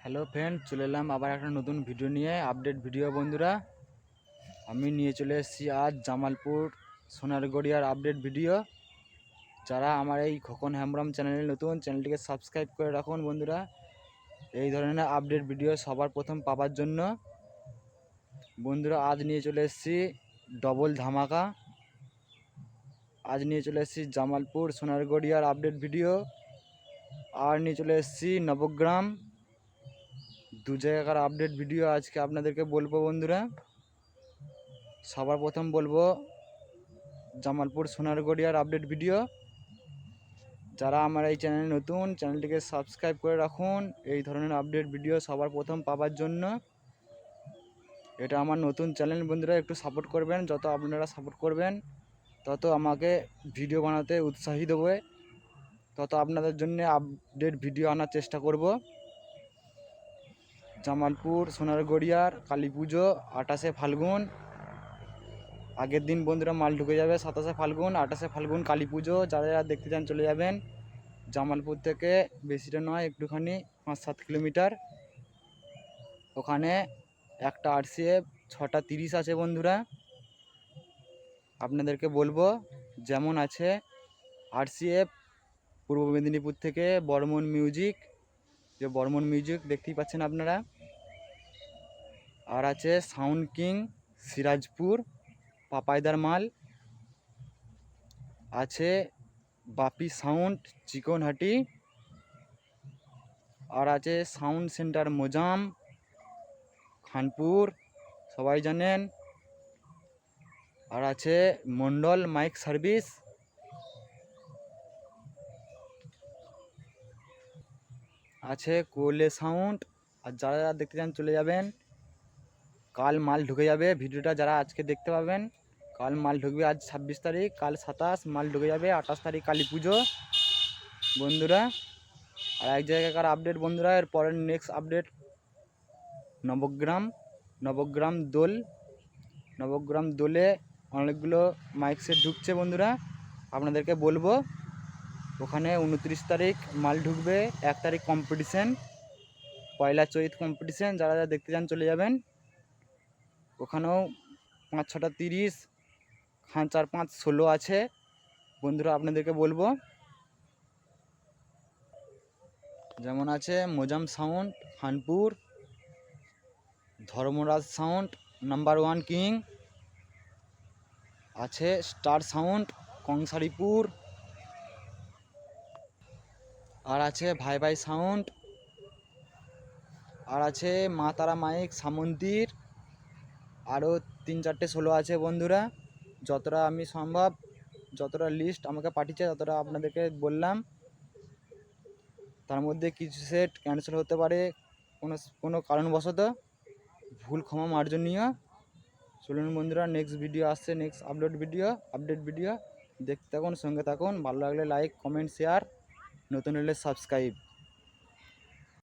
Hello friend, চলে এলাম আবার একটা নতুন ভিডিও নিয়ে। আপডেট ভিডিও বন্ধুরা, আমি নিয়ে চলে এসেছি আজ জামালপুর সোনারগড়িয়ার আপডেট ভিডিও। যারা আমার এই খোকন হেমব্রম চ্যানেলে নতুন, চ্যানেলটিকে সাবস্ক্রাইব করে রাখুন বন্ধুরা, এই ধরনের আপডেট ভিডিও সবার প্রথম পাওয়ার জন্য। বন্ধুরা, আজ নিয়ে চলে এসেছি ডবল ধামাকা। আজ নিয়ে চলে এসেছি জামালপুর সোনারগড়িয়ার আপডেট ভিডিও, আর নিয়ে চলে এসেছি নবগ্রাম। দু জায়গার আপডেট ভিডিও আজকে আপনাদেরকে বলবো বন্ধুরা। সবার প্রথম বলবো জামালপুর সোনারগড়িয়ার আপডেট ভিডিও। যারা আমার এই চ্যানেলে নতুন, চ্যানেলটিকে সাবস্ক্রাইব করে রাখুন এই ধরনের আপডেট ভিডিও সবার প্রথম পাওয়ার জন্য। এটা আমার নতুন চ্যানেল বন্ধুরা, একটু সাপোর্ট করবেন। যত আপনারা সাপোর্ট করবেন তত আমাকে ভিডিও বানাতে উৎসাহী দেবে, তত আপনাদের জন্য আপডেট ভিডিও আনার চেষ্টা করব। জামালপুর সোনারগড়িয়ার কালী পুজো 28শে ফাল্গুন। আগের দিন বন্ধুরা মাল ঢুকে যাবে 27শে ফাল্গুন, 28শে ফাল্গুন কালী পুজো। যারা যারা দেখতে চান চলে যাবেন। জামালপুর থেকে বেশিটা নয়, একটুখানি 5-7 কিলোমিটার। ওখানে একটা RCF 6:30 আছে বন্ধুরা। আপনাদেরকে বলবো, যেমন আছে RCF পূর্ব মেদিনীপুর থেকে বর্মন মিউজিক, যে বর্মন মিউজিক দেখতেই পাচ্ছেন আপনারা। আর আছে সাউন্ড কিং সিরাজপুর পাপাইদার মাল। আছে বাপি সাউন্ড চিকনহাটি। আর আছে সাউন্ড সেন্টার মোজাম খানপুর, সবাই জানেন। আর আছে মন্ডল মাইক সার্ভিস। আছে কোলে সাউন্ড। আর যারা যারা দেখতে চান চলে যাবেন। কাল মাল ঢুকে যাবে, ভিডিওটা যারা আজকে দেখতে পাবেন কাল মাল ঢুকবে। আজ 26 তারিখ, কাল 27, মাল ঢুকে যাবে 28 তারিখ কালী পুজো বন্ধুরা। আর এক জায়গাকার আপডেট বন্ধুরা, এর পরের নেক্সট আপডেট নবগ্রাম দোল। নবগ্রাম দোলে অনেকগুলো মাইক সেট ঢুকছে বন্ধুরা, আপনাদেরকে বলবো। ওখানে 29 তারিখ মাল ঢুকবে, 1 তারিখ কম্পিটিশান, পয়লা চৈত কম্পিটিশান। যারা যারা দেখতে চান চলে যাবেন। ওখানেও 5-6টা 30, 4-5 16 আছে বন্ধুরা, আপনাদেরকে বলবো। যেমন আছে Mozam sound Khanpur, Dharmaraj sound number 1 king, আছে স্টার সাউন্ড কংসারিপুর, আর আছে ভাই ভাই সাউন্ড, আর আছে মা তারা মাইক সামন্দির। আরও 3-4টে 16 আছে বন্ধুরা। যতটা আমি সম্ভব, যতটা লিস্ট আমাকে পাঠিয়েছে ততটা আপনাদেরকে বললাম। তার মধ্যে কিছু সেট ক্যান্সেল হতে পারে কোনো কারণবশত, ভুল ক্ষমা মার্জনীয়। চলুন বন্ধুরা, নেক্সট ভিডিও আসছে, নেক্সট আপডেট ভিডিও দেখতে থাকুন, সঙ্গে থাকুন। ভালো লাগলে লাইক, কমেন্ট, শেয়ার, নতুন হলে সাবস্ক্রাইব।